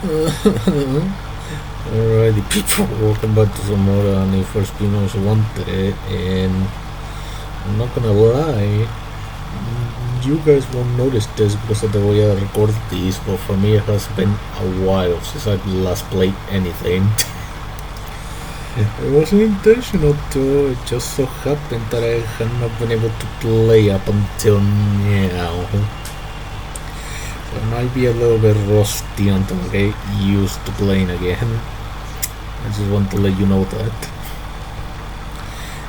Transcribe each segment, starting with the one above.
Alrighty, people, welcome back to some more NFS Most Wanted, and I'm not gonna lie, you guys won't notice this because of the way I record these, but for me it has been a while since I last played anything. It wasn't intentional too, it just so happened that I had not been able to play up until now. I might be a little bit rusty until I get used to playing again. I just want to let you know that.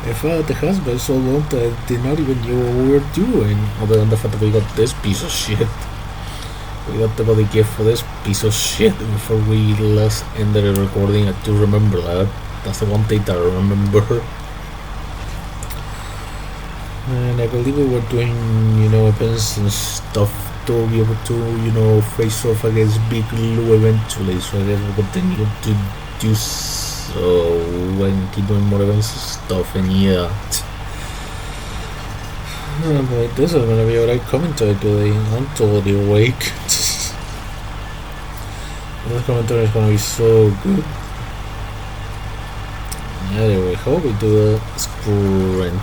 In fact, it has been so long that I did not even know what we were doing, other than the fact that we got this piece of shit. We got the body gift for this piece of shit before we last ended the recording. I do remember that. That's the one thing that I remember. And I believe we were doing, events and stuff to be able to, face off against Big Lou eventually. So I guess we'll continue to do so and keep doing more events and stuff. And yeah, but this is gonna be alright commentary today. I'm totally awake. This commentary is gonna be so good. Anyway, how we do a sprint?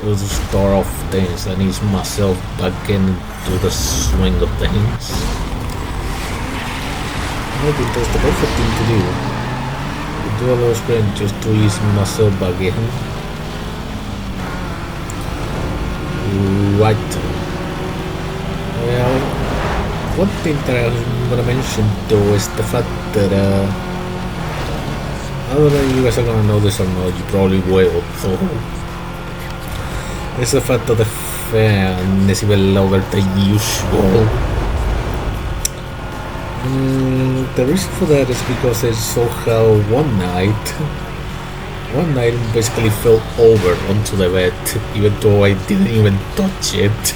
To start off things, I need myself back into the swing of things. I think that's the perfect thing to do. Do a little sprint just to ease myself back in. Right. Well, one thing that I'm gonna mention though is the fact that I don't know if you guys are gonna know this or not, you probably will, so it's the fact that the fan is even louder than usual. The reason for that is because I saw how one night I basically fell over onto the bed, even though I didn't even touch it.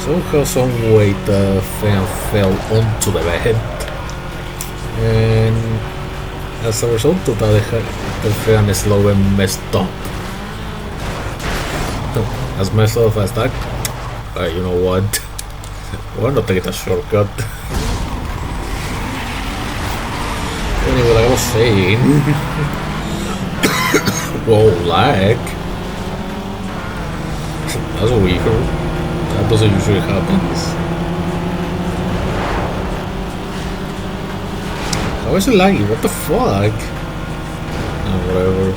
Somehow, some way the fan fell onto the bed, and as a result of that, the fan is slow and messed up. As messed up as that, you know what? Why not take a shortcut? Anyway, like I was saying, whoa, lag. That's weird. That doesn't usually happen. How is it laggy? What the fuck? Whatever.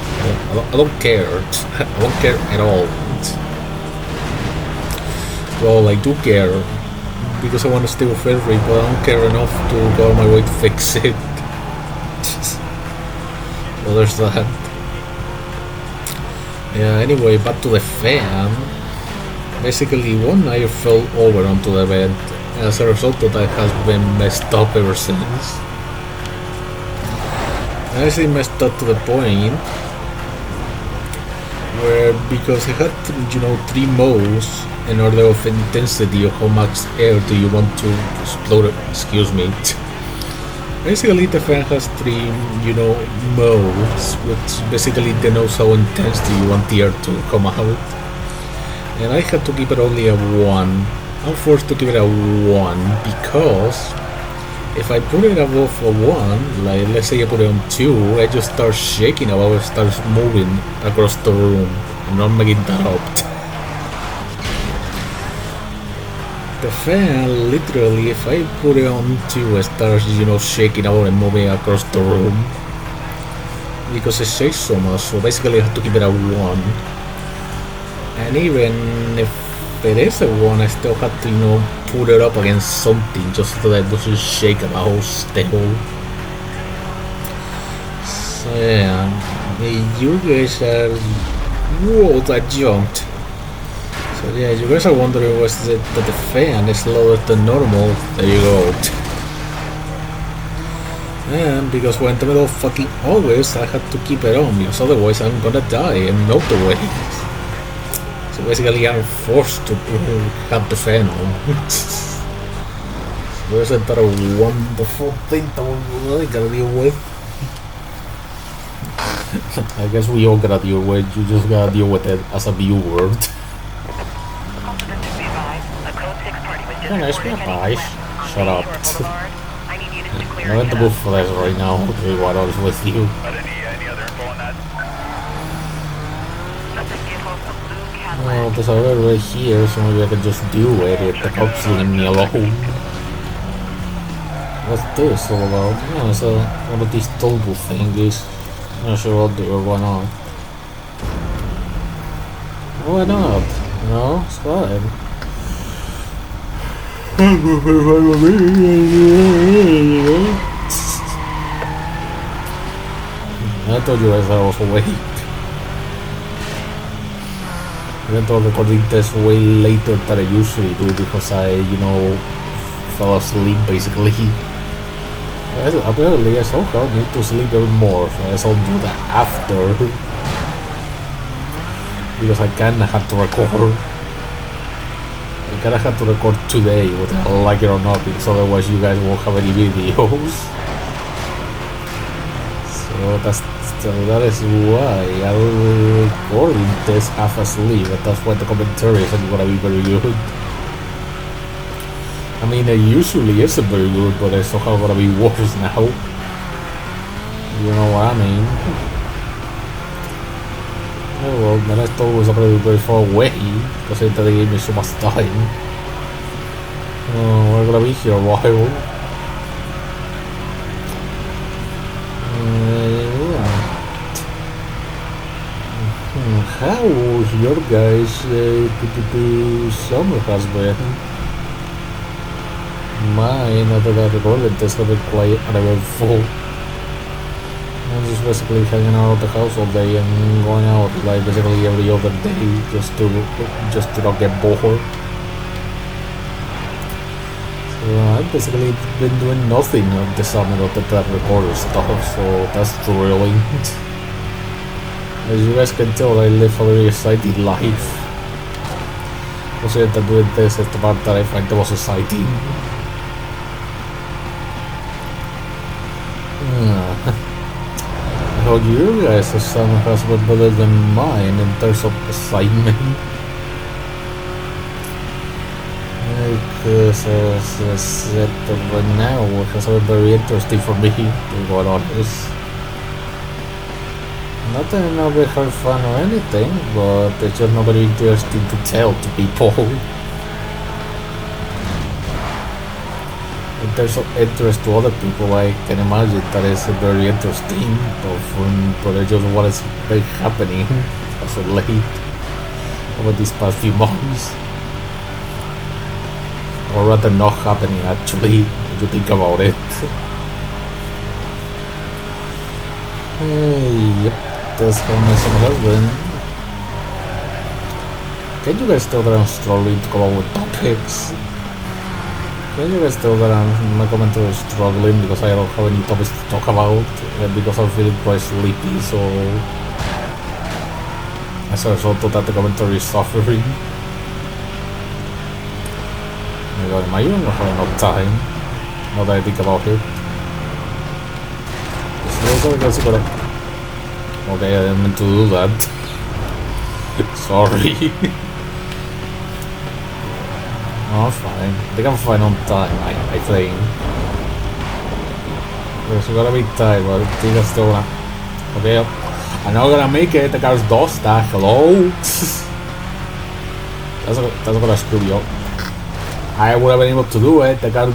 I don't care. I don't care at all. Well, I do care because I want to stay with Ferry, but I don't care enough to go on my way to fix it. Well, there's that. Yeah, anyway, back to the fan. Basically, one night I fell over onto the bed. As a result of that, has been messed up ever since. I actually messed up to the point where, because I had, 3 modes in order of intensity of how much air do you want to explode. Excuse me. Basically, the fan has 3, modes, which basically denotes how intense do you want the air to come out. And I had to keep it only at 1. I'm forced to keep it at 1 because if I put it above a 1, like let's say I put it on 2, I just start shaking about it, starts moving across the room. I'm not making that up. The fan, literally, if I put it on 2, it starts, shaking out and moving across the room. Because it shakes so much, so basically I have to keep it at 1. And even if it is a 1, I still have to, put it up against something just so that it doesn't shake about stable. So yeah, you guys are... Whoa, that jumped. So yeah, you guys are wondering was it that the fan is lower than normal. There you go. And because we're in the middle of fucking always, I had to keep it on because otherwise I'm gonna die and melt away. So basically I'm forced to have the fan on. So isn't that a wonderful thing that we really gotta deal with? I guess we all gotta deal with it, you just gotta deal with it as a viewer. it's been nice. Shut up. I'm going to move for this right now, to be quite honest with you. Well, there's a road right here, so maybe I can just do it if the cops leave me alone. What's this all about? Oh, it's one of these double thingies. Not sure I'll do it, why not? Why not? No, it's fine. I told you guys I was awake. I went on recording this way later than I usually do because I, fell asleep basically. Apparently I somehow need to sleep even more, so I shall do that after. Because I kinda had to record. I kinda had to record today, whether I like it or not, because otherwise you guys won't have any videos. So that is why I'm recording this half asleep, and that's why the commentary isn't gonna be very good. I mean, it usually isn't very good, but it's somehow gonna be worse now. You know what I mean? Oh well, the next door was already very far away, because it gave me so much time. We're gonna be here a while. How your guys' summer has been? Mine, other than recorded this, have been quite uneventful. I'm just basically hanging out at the house all day and going out like basically every other day just to not get bored. So I've basically been doing nothing this summer other than recorder stuff, so that's thrilling. As you guys can tell, I live a very exciting life. Also, that doing this is the part that I find the most exciting. How you guys' summer has been better than mine in terms of excitement. Because as I said right now, it has been very interesting for me, to be quite honest. Not that I'm not very hard fun or anything, but it's just not very interesting to tell to people. In terms of interest to other people, I can imagine that it's very interesting, but I just what is happening as of late over these past few months. Or rather not happening actually, if you think about it. Yep. That's how my summer has been. Can you guys tell that I'm struggling to come up with topics? Can you guys tell that my commentary is struggling because I don't have any topics to talk about? Because I'm feeling quite sleepy, so as a result of that the commentary is suffering. Oh my god, am I even not having enough time? Now that I think about it. Okay, I didn't mean to do that. Sorry. No, I'm fine. I think I'm fine on time, I think. There's gonna be time, but I think I'm still gonna... Okay, I'm not gonna make it, the car's does that, hello? That's gonna screw you up. I would have been able to do it, the car